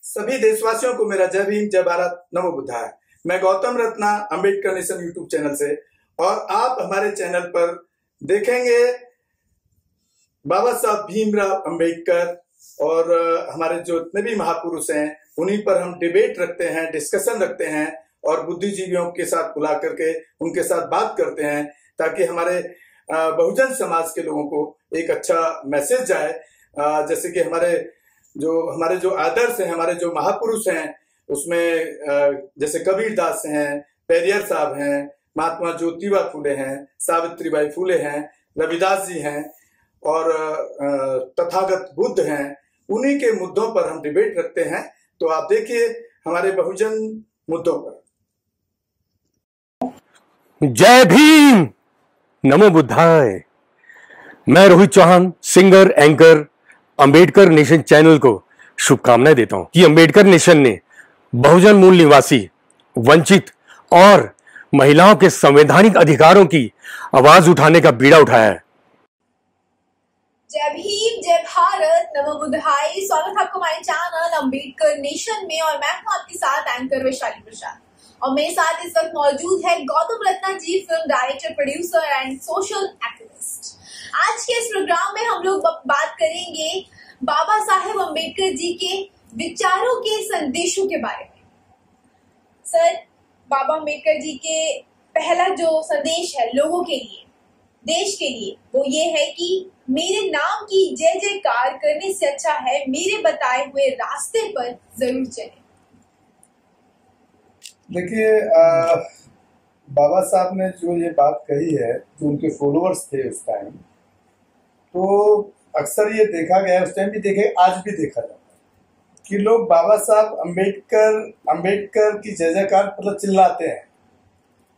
सभी देशवासियों को मेरा जय भीम, जय भारत, नमो बुद्धाय। मैं Gautam Ratna, Ambedkar nation YouTube channel से, और आप हमारे चैनल पर देखेंगे बाबा साहब भीमराव अंबेडकर और हमारे जो इतने भी महापुरुष हैं उन्हीं पर हम डिबेट रखते हैं, डिस्कशन रखते हैं और बुद्धिजीवियों के साथ बुला करके उनके साथ बात करते हैं ताकि हमारे बहुजन समाज के लोगों को एक अच्छा मैसेज जाए। जैसे कि हमारे जो आदर्श हैं, हमारे जो महापुरुष हैं, उसमें जैसे कबीर दास हैं, पेरियर साहब हैं, महात्मा ज्योतिबा फूले हैं, सावित्रीबाई फूले हैं, रविदास जी हैं और तथागत बुद्ध हैं। उन्हीं के मुद्दों पर हम डिबेट रखते हैं। तो आप देखिए हमारे बहुजन मुद्दों पर। जय भीम, नमो बुद्धाय। मैं Rohit Chauhan, singer, anchor, Ambedkar nation channel को शुभकामनाएं देता हूं कि अंबेडकर नेशन ने बहुजन मूल निवासी, वंचित और महिलाओं के संवैधानिक अधिकारों की आवाज उठाने का बीड़ा उठाया है। जय भीम, जय भारत, नमो बुद्धाय। स्वागत है आपको हमारे चैनल अंबेडकर नेशन में और मैं हूं आपके साथ एंकर वैशाली प्रसाद। और मेरे साथ इस वक्त मौजूद है Gautam Ratna ji, film director, producer and social activist. आज के इस प्रोग्राम में हम लोग बात करेंगे बाबा साहेब अंबेडकर जी के विचारों के संदेशों के बारे में। सर, बाबा अंबेडकर जी के पहला जो संदेश है लोगों के लिए, देश के लिए, वो ये है कि मेरे नाम की जय जयकार करने से अच्छा है मेरे बताए हुए रास्ते पर जरूर चले। देखिए, बाबा साहब ने जो ये बात कही है, जो उनके फॉलोअर्स थे उस टाइम, तो अक्सर ये देखा गया, उस टाइम भी देखे, आज भी देखा जाता है कि लोग बाबा साहब अंबेडकर की जय जयकार मतलब चिल्लाते हैं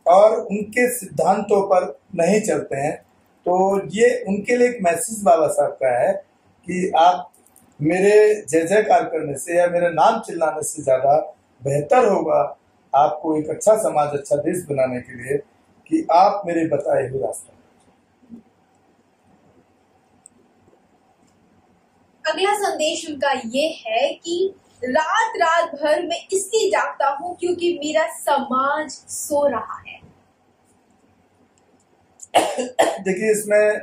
और उनके सिद्धांतों पर नहीं चलते हैं। तो ये उनके लिए एक मैसेज बाबा साहब का है कि आप मेरे जय जयकार करने से या मेरा नाम चिल्लाने से ज्यादा बेहतर होगा आपको एक अच्छा समाज, अच्छा देश बनाने के लिए कि आप मेरे बताए हुए रास्ते। अगला संदेश उनका ये है कि रात रात भर मैं इसलिए जागता हूँ क्योंकि मेरा समाज सो रहा है। देखिए, इसमें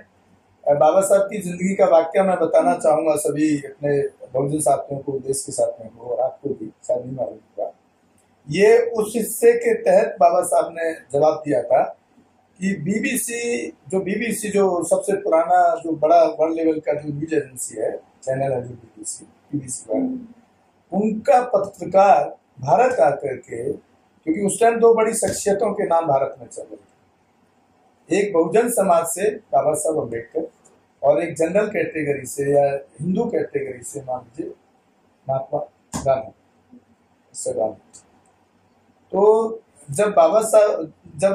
बाबा साहब की जिंदगी का वाक्य मैं बताना चाहूंगा सभी अपने बहुजन साथियों को, देश के साथियों को और आपको भी शायद नहीं मालूम होगा। ये उस हिस्से के तहत बाबा साहब ने जवाब दिया था कि बीबीसी जो सबसे पुराना, जो बड़ा वर्ल्ड लेवल का जो न्यूज एजेंसी है, चैनल है जो बीबीसी वाला, उनका पत्रकार भारत आकर के, क्योंकि उस टाइम दो बड़ी शख्सियतों के नाम भारत में चल रहे थे, एक बहुजन समाज से बाबा साहब अम्बेडकर और एक जनरल कैटेगरी से या हिंदू कैटेगरी से मान लीजिए महात्मा गांधी। तो जब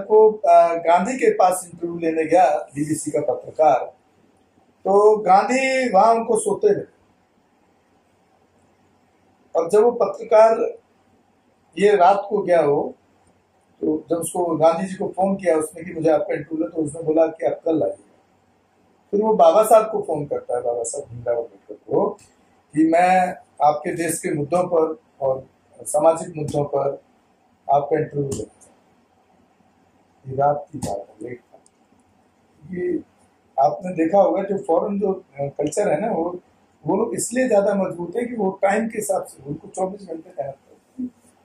वो गांधी के पास इंटरव्यू लेने गया बीबीसी का पत्रकार, तो गांधी वहां उनको सोते रहे। और जब वो पत्रकार ये रात को गया हो, तो जब उसको गांधी जी को फोन किया उसने कि मुझे आपका इंटरव्यू, तो उसने बोला कि आप कल आइएगा। फिर वो बाबा साहब को फोन करता है, बाबा साहब भीमराव अम्बेडकर को, कि मैं आपके देश के मुद्दों पर और सामाजिक मुद्दों पर आपका इंटरव्यू लेना चाहता हूं। रात की बात है, लेट था। कि आपने देखा होगा जो फॉरेन जो कल्चर है ना, वो लोग इसलिए ज्यादा मजबूत है कि वो टाइम के हिसाब से उनको 24 घंटे तैयार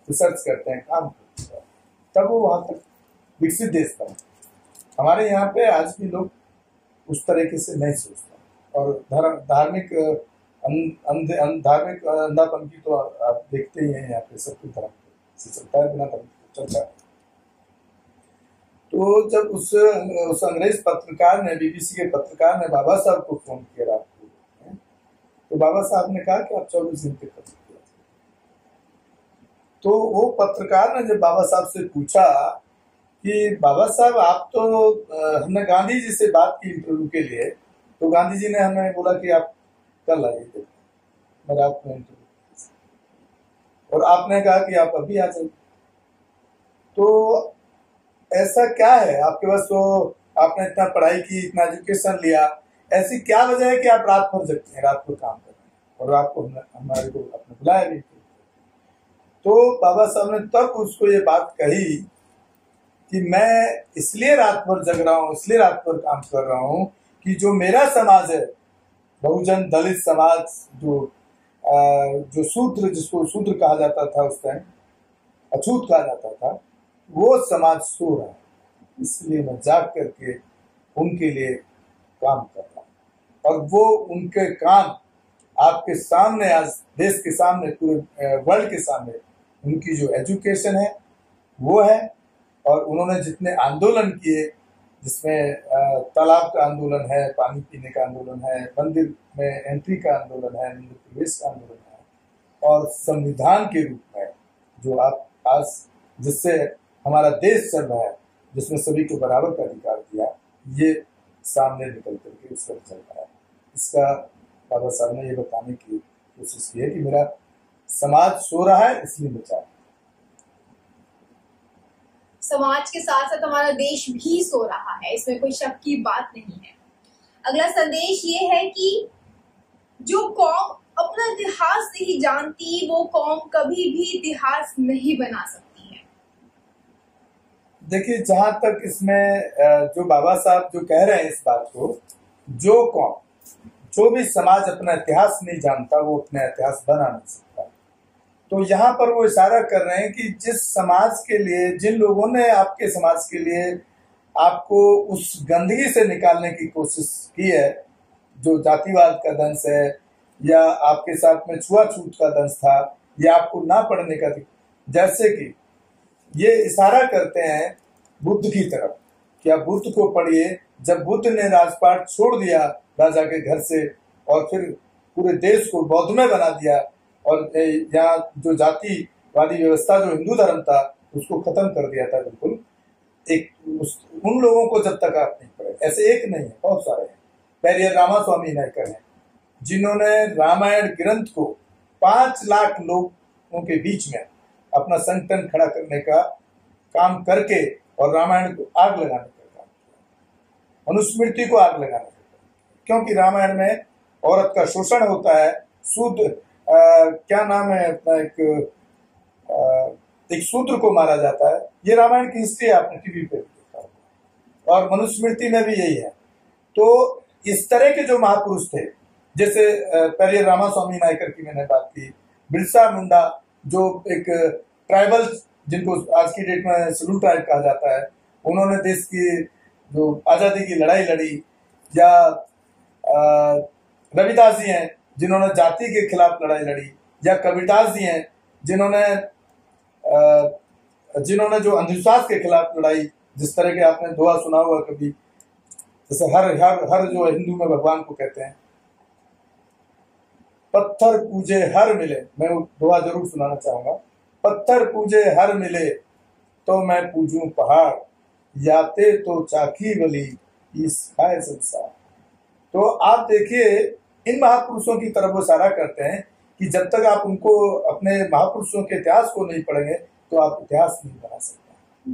रिसर्च करते हैं, काम करते हैं, तब वो वहां तक विकसित देश बने। हमारे यहाँ पे आज भी लोग उस तरीके से नहीं सोचते और धार्मिक अंधापन की तो आप देखते ही हैं, यहाँ पे सब कुछ धर्म से चलता है, बिना धर्म चलता है। तो जब उस अंग्रेज पत्रकार ने, बीबीसी के पत्रकार ने बाबा साहब को फोन किया रात को, तो बाबा साहब ने कहा कि आप 24 घंटे कर सकते हैं। तो वो पत्रकार ने जब बाबा साहब से पूछा कि बाबा साहब आप तो, हमने गांधी जी से बात की इंटरव्यू के लिए, तो गांधी जी ने हमें बोला कि आप कल आइए, मैं रात में इंटरव्यू, और आपने कहा कि आप अभी आ जाइए। तो ऐसा क्या है आपके पास, तो आपने इतना पढ़ाई की, इतना एजुकेशन लिया, ऐसी क्या वजह है कि आप रात भर जगते हैं, रात को काम कर रहे हैं, और रात को हमारे को आपने बुलाया भी। तो बाबा साहब ने तब उसको ये बात कही कि मैं इसलिए रात भर जग रहा हूँ, इसलिए रात भर काम कर रहा हूँ कि जो मेरा समाज है, बहुजन दलित समाज, जो शूद्र, जिसको शूद्र कहा जाता था उस टाइम, अछूत कहा जाता था, वो समाज सो रहा है, इसलिए मैं जाग करके उनके लिए काम कर रहा हूँ। और वो उनके काम आपके सामने, आज देश के सामने, पूरे वर्ल्ड के सामने, उनकी जो एजुकेशन है वो है। और उन्होंने जितने आंदोलन किए, जिसमें तालाब का आंदोलन है, पानी पीने का आंदोलन है, मंदिर में एंट्री का आंदोलन है, मंदिर प्रवेश का आंदोलन है, और संविधान के रूप में जो आप आज जिससे हमारा देश चल रहा है, जिसमें सभी को बराबर का अधिकार दिया, ये सामने निकल करके उस वक्त चल रहा है। इसका बाबा साहब ने ये बताने की कोशिश की है कि मेरा समाज सो रहा है, इसलिए बचा। समाज के साथ साथ हमारा देश भी सो रहा है, इसमें कोई शक की बात नहीं है। अगला संदेश ये है कि जो कौम अपना इतिहास नहीं जानती, वो कौम कभी भी इतिहास नहीं बना सकती है। देखिए, जहां तक इसमें जो बाबा साहब जो कह रहे हैं इस बात को, जो कौम, जो भी समाज अपना इतिहास नहीं जानता, वो अपना इतिहास बना नहीं सकता। तो यहाँ पर वो इशारा कर रहे हैं कि जिस समाज के लिए, जिन लोगों ने आपके समाज के लिए आपको उस गंदगी से निकालने की कोशिश की है, जो जातिवाद का दंश है, या आपके साथ में छुआछूत का दंश था, या आपको ना पढ़ने का, जैसे कि ये इशारा करते हैं बुद्ध की तरफ कि आप बुद्ध को पढ़िए। जब बुद्ध ने राजपाट छोड़ दिया राजा के घर से, और फिर पूरे देश को बौद्ध में बना दिया, और यहाँ जो जातिवादी व्यवस्था, जो हिंदू धर्म था, उसको खत्म कर दिया था बिल्कुल। उन लोगों को जब तक आप नहीं पढ़े, ऐसे एक नहीं है, बहुत सारे हैं। पेरियर रामास्वामी नायकर हैं, जिन्होंने रामायण ग्रंथ को 5 लाख लोगों के बीच में अपना संगठन खड़ा करने का काम करके, और रामायण को आग लगाने का काम किया, मनुस्मृति को आग लगाने का काम, क्योंकि रामायण में औरत का शोषण होता है। शुद्ध क्या नाम है अपना, एक शूद्र को मारा जाता है। ये रामायण की हिस्ट्री आपने टीवी पे देखा होगा, और मनुस्मृति में भी यही है। तो इस तरह के जो महापुरुष थे, जैसे पेरियर रामास्वामी नायकर की मैंने बात की, बिरसा मुंडा, जो एक ट्राइबल, जिनको आज की डेट में शेड्यूल ट्राइब कहा जाता है, उन्होंने देश की जो आज़ादी की लड़ाई लड़ी, या रविदास जी हैं जिन्होंने जाति के खिलाफ लड़ाई लड़ी, या कबीरदास जी हैं जिन्होंने जो अंधविश्वास के खिलाफ लड़ाई, जिस तरह के आपने दोहा सुना हुआ कभी, जैसे हर जो हिंदू में भगवान को कहते हैं, पत्थर पूजे हर मिले, मैं वो दोहा जरूर सुनाना चाहूंगा। पत्थर पूजे हर मिले तो मैं पूजूं पहाड़, याते तो चाकी बली इस खाए संसार। तो आप देखिए, इन महापुरुषों की तरफ वो इशारा करते हैं कि जब तक आप उनको, अपने महापुरुषों के इतिहास को नहीं पढ़ेंगे, तो आप इतिहास नहीं बना सकते।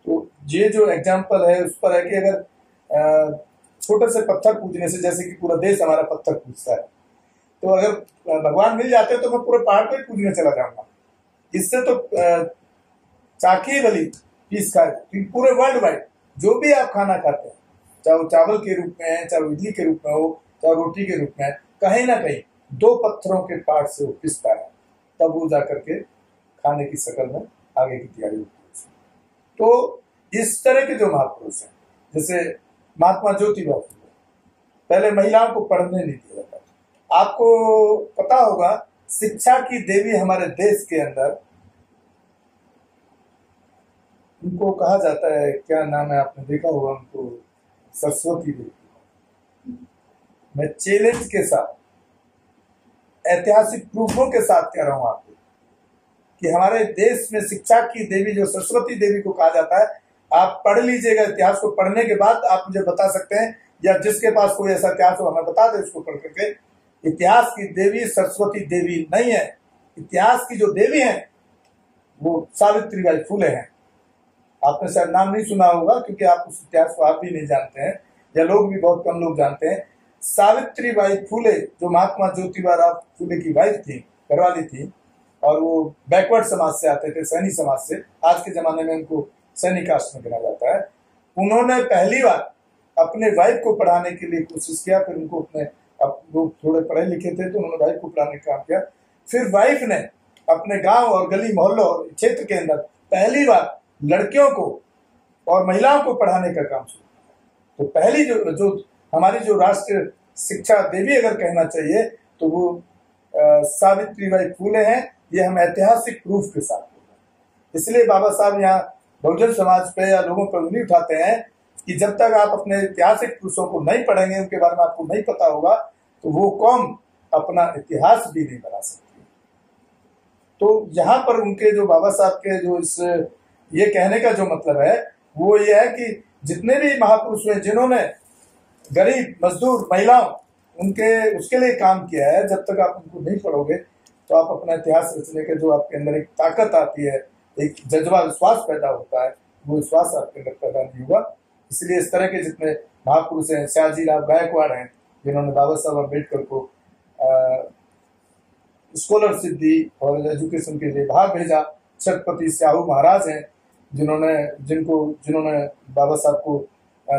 तो ये जो एग्जाम्पल है उस पर है कि अगर छोटे से पत्थर पूजने से, जैसे कि पूरा देश हमारा पत्थर पूजता है, तो अगर भगवान मिल जाते तो मैं पूरे पहाड़ पे पूजने चला जाऊंगा। इससे तो चाकी बली पीस खा, पूरे वर्ल्ड वाइड जो भी आप खाना खाते हैं, चाहे वो चावल के रूप में है, चाहे वो इडली के रूप में हो, चाहे रोटी के रूप में है, कहीं ना कहीं 2 पत्थरों के पार्ट से वो पिसता है, तब वो जाकर के खाने की शक्ल में आगे की तैयारी होती है। तो इस तरह के जो महापुरुष हैं, जैसे महात्मा ज्योतिबा फुले, पहले महिलाओं को पढ़ने नहीं दिया जाता। आपको पता होगा, शिक्षा की देवी हमारे देश के अंदर, उनको कहा जाता है, क्या नाम है आपने देखा होगा उनको, सरस्वती देवी। मैं चैलेंज के साथ, ऐतिहासिक प्रूफों के साथ कह रहा हूं आपको कि हमारे देश में शिक्षा की देवी जो सरस्वती देवी को कहा जाता है, आप पढ़ लीजिएगा। इतिहास को पढ़ने के बाद आप मुझे बता सकते हैं, या जिसके पास कोई ऐसा इतिहास हो हमें बता दे उसको पढ़ करके। इतिहास की देवी सरस्वती देवी नहीं है। इतिहास की जो देवी है वो सावित्रीबाई फुले हैं। आपने शायद नाम नहीं सुना होगा, क्योंकि आप उस इतिहास को आप भी नहीं जानते हैं, या लोग भी बहुत कम लोग जानते हैं। सावित्रीबाई फुले जो महात्मा ज्योतिबा राव फुले की वाइफ थी, घरवाली थी, और वो बैकवर्ड समाज से आते थे, सैनी समाज से, आज के जमाने में उनको सैनी कास्ट में गिना जाता है। उन्होंने पहली बार अपने वाइफ को पढ़ाने के लिए कोशिश किया, फिर उनको अपने, अब वो थोड़े पढ़े लिखे थे तो उन्होंने वाइफ को पढ़ाने का काम किया। फिर वाइफ ने अपने गांव और गली मोहल्लों और क्षेत्र के अंदर पहली बार लड़कियों को और महिलाओं को पढ़ाने का काम शुरू किया। तो पहली जो हमारी जो राष्ट्र शिक्षा देवी अगर कहना चाहिए तो वो सावित्रीबाई फूले हैं। ये हम ऐतिहासिक प्रूफ के साथ, इसलिए बाबा साहब यहाँ बहुजन समाज पे या लोगों पर उंगली उठाते हैं कि जब तक आप अपने ऐतिहासिक पुरुषों को नहीं पढ़ेंगे, उनके बारे में आपको नहीं पता होगा, तो वो कौम अपना इतिहास भी नहीं बना सकती। तो यहाँ पर उनके जो बाबा साहब के जो इस ये कहने का जो मतलब है वो ये है कि जितने भी महापुरुष हैं जिन्होंने गरीब, मजदूर, महिलाओं उनके उसके लिए काम किया है, जब तक आप उनको नहीं पढ़ोगे तो आप अपना इतिहास रचने के जो आपके अंदर एक ताकत आती है, एक जज्बा, विश्वास पैदा होता है, वो विश्वास आपके अंदर पैदा नहीं हुआ। इसलिए इस तरह के जितने महापुरुष हैं, सयाजीराव गायकवाड़ हैं जिन्होंने बाबा साहब अम्बेडकर को स्कॉलरशिप दी और एजुकेशन के लिए बाहर भेजा, छत्रपति स्याहू महाराज हैं जिन्होंने बाबा साहब को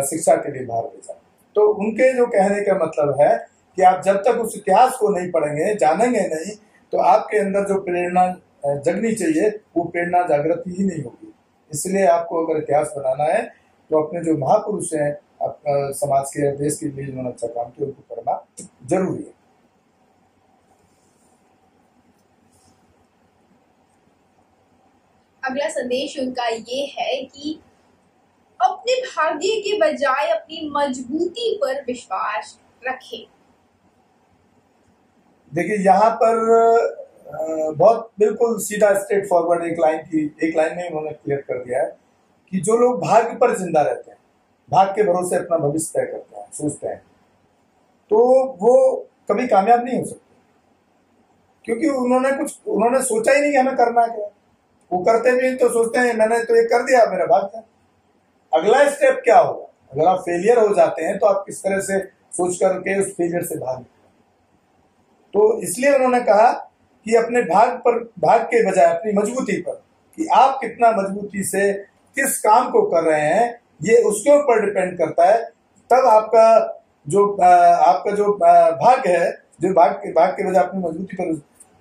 शिक्षा के लिए बाहर भेजा। तो उनके जो कहने का मतलब है कि आप जब तक उस इतिहास को नहीं पढ़ेंगे, जानेंगे नहीं, तो आपके अंदर जो प्रेरणा जगनी चाहिए वो प्रेरणा जागृति ही नहीं होगी। इसलिए आपको अगर इतिहास बनाना है तो अपने जो महापुरुष हैं समाज के, देश के लिए जिन्होंने अच्छा काम किया, उनको पढ़ना जरूरी है। अगला संदेश उनका ये है कि अपने भाग्य के बजाय अपनी मजबूती पर विश्वास रखें। देखिए यहाँ पर बहुत बिल्कुल सीधा स्ट्रेट फॉरवर्ड एक लाइन में उन्होंने क्लियर कर दिया है कि जो लोग भाग्य पर जिंदा रहते हैं, भाग्य के भरोसे अपना भविष्य तय करते हैं, सोचते हैं, तो वो कभी कामयाब नहीं हो सकते, क्योंकि उन्होंने सोचा ही नहीं कि हमें करना क्या। वो करते भी तो सोचते हैं मैंने तो ये कर दिया, मेरा भाग्य है। अगला स्टेप क्या होगा? अगर आप फेलियर हो जाते हैं तो आप किस तरह से सोच करके उस फेलियर से भाग निकलें। तो इसलिए उन्होंने कहा कि अपने भाग के बजाय अपनी मजबूती पर, कि आप कितना मजबूती से किस काम को कर रहे हैं ये उसके ऊपर डिपेंड करता है। तब आपका जो भाग्य है, जो भाग के बजाय अपनी मजबूती पर,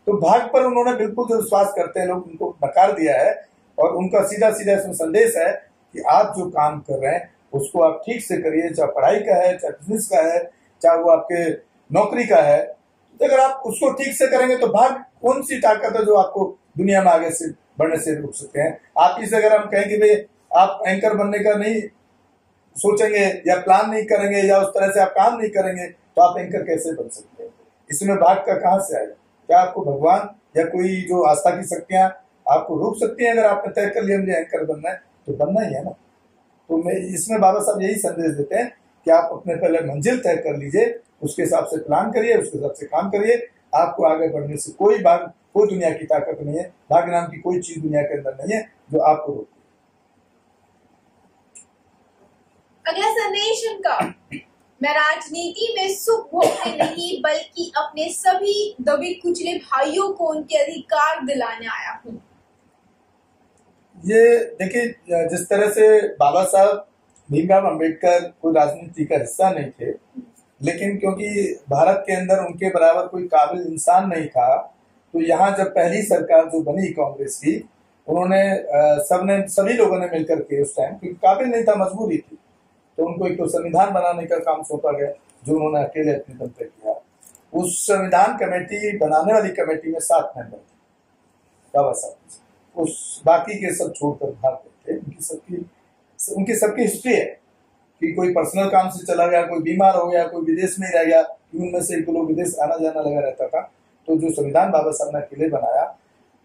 तो भाग पर उन्होंने बिल्कुल जो विश्वास करते हैं लोग उनको नकार दिया है। और उनका सीधा इसमें संदेश है कि आप जो काम कर रहे हैं उसको आप ठीक से करिए, चाहे पढ़ाई का है, चाहे बिजनेस का है, चाहे वो आपके नौकरी का है। तो अगर आप उसको ठीक से करेंगे तो भाग कौन सी ताकत है जो आपको दुनिया में आगे से बढ़ने से रोक सकते हैं। आप इसे अगर हम कहें कि भाई आप एंकर बनने का नहीं सोचेंगे या प्लान नहीं करेंगे या उस तरह से आप काम नहीं करेंगे तो आप एंकर कैसे बन सकते हैं? इसमें भाग का कहां से आएगा? क्या आपको भगवान या कोई जो आस्था की शक्तियां आपको रोक सकती हैं? अगर आपने तय कर लिया मुझे एंकर बनना है तो बनना ही है ना। तो मैं इसमें बाबा साहब यही संदेश देते हैं कि आप अपने पहले मंजिल तय कर लीजिए, उसके हिसाब से प्लान करिए, उसके हिसाब से काम करिए। आपको आगे बढ़ने से कोई दुनिया की ताकत नहीं है, भाग्य नाम की कोई चीज दुनिया के अंदर नहीं है जो आपको रोके। अगला संदेश उनका, मैं राजनीति में सुख भोगने नहीं बल्कि अपने सभी दबे कुचले भाइयों को उनके अधिकार दिलाने आया हूँ। ये देखिए, जिस तरह से बाबा साहब भीमराव अंबेडकर कोई राजनीति का हिस्सा नहीं थे, लेकिन क्योंकि भारत के अंदर उनके बराबर कोई काबिल इंसान नहीं था, तो यहाँ जब पहली सरकार जो बनी कांग्रेस की, उन्होंने सभी लोगों ने मिलकर के उस टाइम, क्योंकि काबिल नहीं था, मजबूरी थी, तो उनको एक तो संविधान बनाने का काम सौंपा गया जो उन्होंने अकेले अपने दम पे किया। उस संविधान कमेटी बनाने वाली कमेटी में 7 मेंबर थे बाबा साहब, उस बाकी के सब छोड़कर भाग गए थे। उनकी सबकी हिस्ट्री है कि कोई पर्सनल काम से चला गया, कोई बीमार हो गया, कोई विदेश में रह गया, उनमें से एक लोग विदेश आना जाना लगा रहता था। तो जो संविधान बाबा साहब ने अकेले बनाया,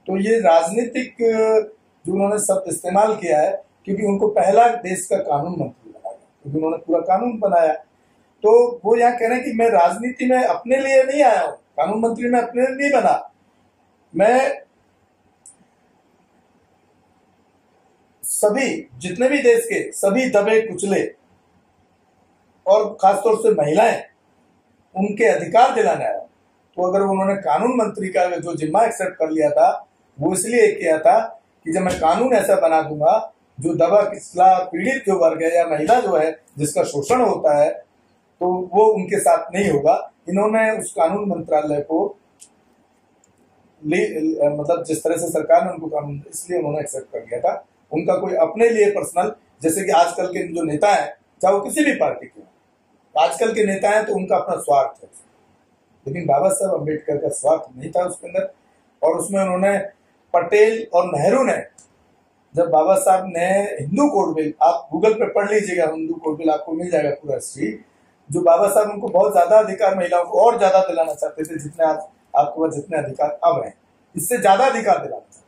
तो ये राजनीतिक जो उन्होंने शब्द इस्तेमाल किया है, क्योंकि उनको पहला देश का कानून मंत्री बनाया, क्योंकि उन्होंने पूरा कानून बनाया। तो वो यहाँ कह रहे हैं कि मैं राजनीति में अपने लिए नहीं आया हूँ, कानून मंत्री में अपने लिए नहीं बना, मैं सभी जितने भी देश के सभी दबे कुचले और खासतौर से महिलाएं, उनके अधिकार दिलाने आया। तो अगर उन्होंने कानून मंत्री का जो जिम्मा एक्सेप्ट कर लिया था, वो इसलिए किया था कि जब मैं कानून ऐसा बना दूंगा जो दवा पिछला पीड़ित जो वर्ग है या महिला जो है जिसका शोषण होता है तो वो उनके साथ नहीं होगा। इन्होंने उस कानून मंत्रालय को मतलब जिस तरह से सरकार ने उनको कानून इसलिए उन्होंने एक्सेप्ट कर लिया था। उनका कोई अपने लिए पर्सनल, जैसे कि आजकल के जो नेता हैं चाहे वो किसी भी पार्टी के, आजकल के नेता हैं तो उनका अपना स्वार्थ है, लेकिन बाबा साहब अम्बेडकर का स्वार्थ नहीं था उसके अंदर। और उसमें उन्होंने पटेल और नेहरू ने, जब बाबा साहब ने हिंदू कोड बिल, आप गूगल पे पढ़ लीजिएगा, हिंदू कोड बिल आपको मिल जाएगा पूरा हिस्ट्री, जो बाबा साहब उनको बहुत ज्यादा अधिकार महिलाओं को और ज्यादा दिलाना चाहते थे, जितने आपके पास जितने अधिकार अब हैं इससे ज्यादा अधिकार दिलाना चाहते।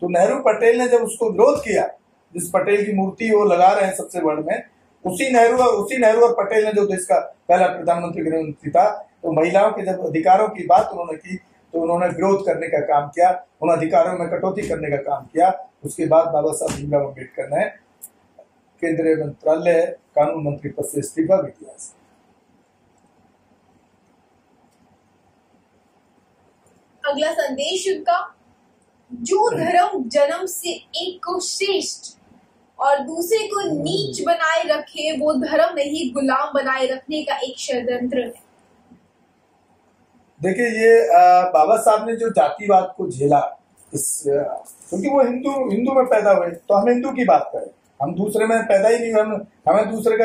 तो नेहरू पटेल ने जब उसको विरोध किया, जिस पटेल की मूर्ति वो लगा रहे हैं सबसे बड़ में, उसी नेहरू और पटेल ने जो देश का पहला प्रधानमंत्री गृह मंत्री था, तो महिलाओं के जब अधिकारों की बात उन्होंने की तो उन्होंने विरोध करने का काम किया, उन अधिकारों में कटौती करने का काम किया। उसके बाद बाबा साहब भीमराव अम्बेडकर ने केंद्रीय मंत्रालय कानून मंत्री पद से इस्तीफा भी दिया। अगला संदेश उनका, जो धर्म जन्म से एक को श्रेष्ठ और दूसरे को नीच बनाए रखे वो धर्म नहीं गुलाम बनाए रखने का एक षड्यंत्र है। देखिए ये बाबा साहब ने जो जातिवाद को झेला, क्योंकि वो हिंदू में पैदा हुए, तो हम हिंदू की बात करें, हम दूसरे में पैदा ही नहीं, हम दूसरे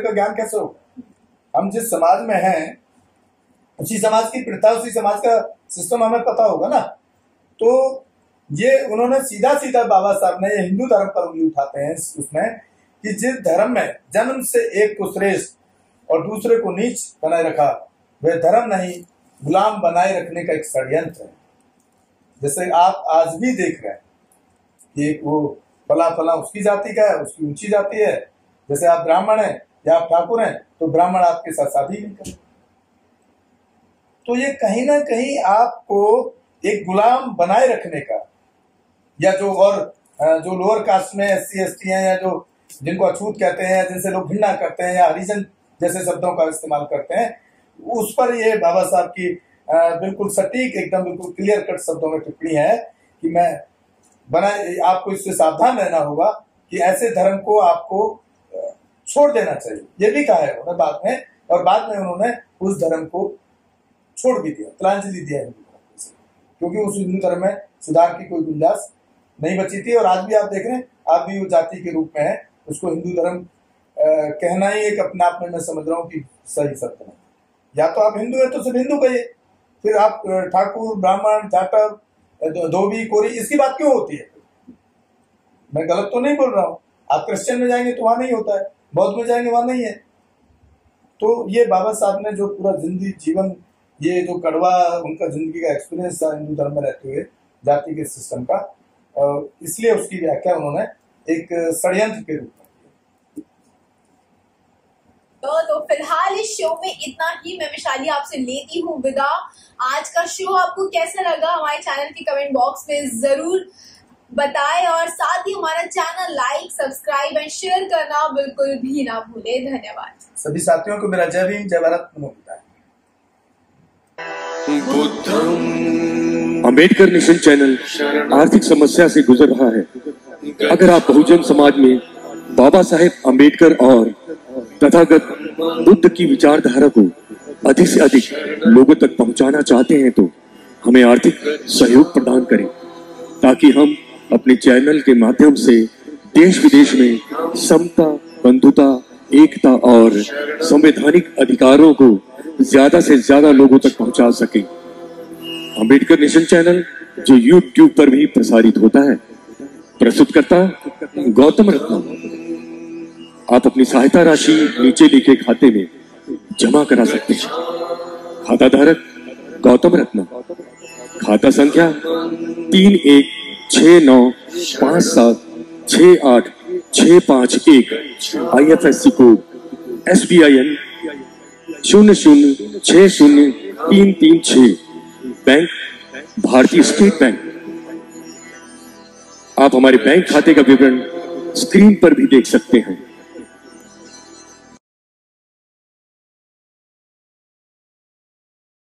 का ज्ञान कैसे होगा। हम जिस समाज में हैं उसी समाज की प्रथा, उसी समाज का सिस्टम हमें पता होगा ना। तो ये उन्होंने सीधा बाबा साहब ने हिंदू धर्म पर उंगली उठाते हैं उसमें कि जिस धर्म में जन्म से एक को श्रेष्ठ और दूसरे को नीच बनाए रखा, वह धर्म नहीं गुलाम बनाए रखने का एक षड्यंत्र है। जैसे आप आज भी देख रहे हैं कि वो फला उसकी जाति का है, उसकी ऊंची जाति है, जैसे आप ब्राह्मण हैं या आप ठाकुर हैं तो ब्राह्मण आपके साथ शादी नहीं करें। तो ये कहीं ना कहीं आपको एक गुलाम बनाए रखने का, या जो लोअर कास्ट में SC ST हैं या जो जिनको अछूत कहते हैं, जिनसे लोग घृणा करते हैं या हरिजन जैसे शब्दों का इस्तेमाल करते हैं, उस पर ये बाबा साहब की बिल्कुल सटीक, एकदम बिल्कुल क्लियर कट शब्दों में टिप्पणी है कि आपको इससे सावधान रहना होगा कि ऐसे धर्म को आपको छोड़ देना चाहिए। ये भी कहा है उन्होंने बाद में, और बाद में उन्होंने उस धर्म को छोड़ भी दिया, तिलांजलि दिया हिंदू धर्म से, क्योंकि उस हिंदू धर्म में सुधार की कोई गुंजाइश नहीं बची थी। और आज भी आप देख रहे हैं, आप भी वो जाति के रूप में है, उसको हिंदू धर्म कहना ही एक अपने आप में मैं समझ रहा हूँ कि सही शब्द नहीं। या तो आप हिंदू है तो सिर्फ हिंदू कहिए, फिर आप ठाकुर, ब्राह्मण, जाटव, धोबी, कोरी, इसकी बात क्यों होती है? मैं गलत तो नहीं बोल रहा हूँ। आप क्रिश्चियन में जाएंगे तो वहां नहीं होता है, बौद्ध में जाएंगे वहां नहीं है। तो ये बाबा साहब ने जो पूरा जिंदगी जीवन, ये जो कड़वा उनका जिंदगी का एक्सपीरियंस था हिंदू धर्म में रहते हुए जाति के सिस्टम का, इसलिए उसकी व्याख्या उन्होंने एक षड्यंत्र के रूप में। तो फिलहाल इस शो में इतना ही। मैं वैशाली आपसे लेती हूँ विदा। आज का शो आपको कैसा लगा हमारे चैनल के कमेंट बॉक्स में जरूर बताएं, और साथ ही हमारा channel like, subscribe and share करना बिल्कुल भी ना भूले। धन्यवाद सभी साथियों को मेरा जय भीम, जय भारत, नमो बुद्धाय। अंबेडकर नेशन चैनल आर्थिक समस्या से गुजर रहा है। अगर आप बहुजन समाज में बाबा साहेब अंबेडकर और तथागत बुद्ध की विचारधारा को अधिक से अधिक लोगों तक पहुंचाना चाहते हैं तो हमें आर्थिक सहयोग प्रदान करें, ताकि हम अपने चैनल के माध्यम से देश विदेश में समता, बंधुता, एकता और संवैधानिक अधिकारों को ज्यादा से ज्यादा लोगों तक पहुंचा सके। अंबेडकर नेशन चैनल जो YouTube पर भी प्रसारित होता है, प्रस्तुत करता गौतम रत्ना। आप अपनी सहायता राशि नीचे लिखे खाते में जमा करा सकते हैं। खाता धारक गौतम रत्ना, खाता संख्या 316957686551, IFSC कोड SBIN 0060336, बैंक भारतीय स्टेट बैंक। आप हमारे बैंक खाते का विवरण स्क्रीन पर भी देख सकते हैं।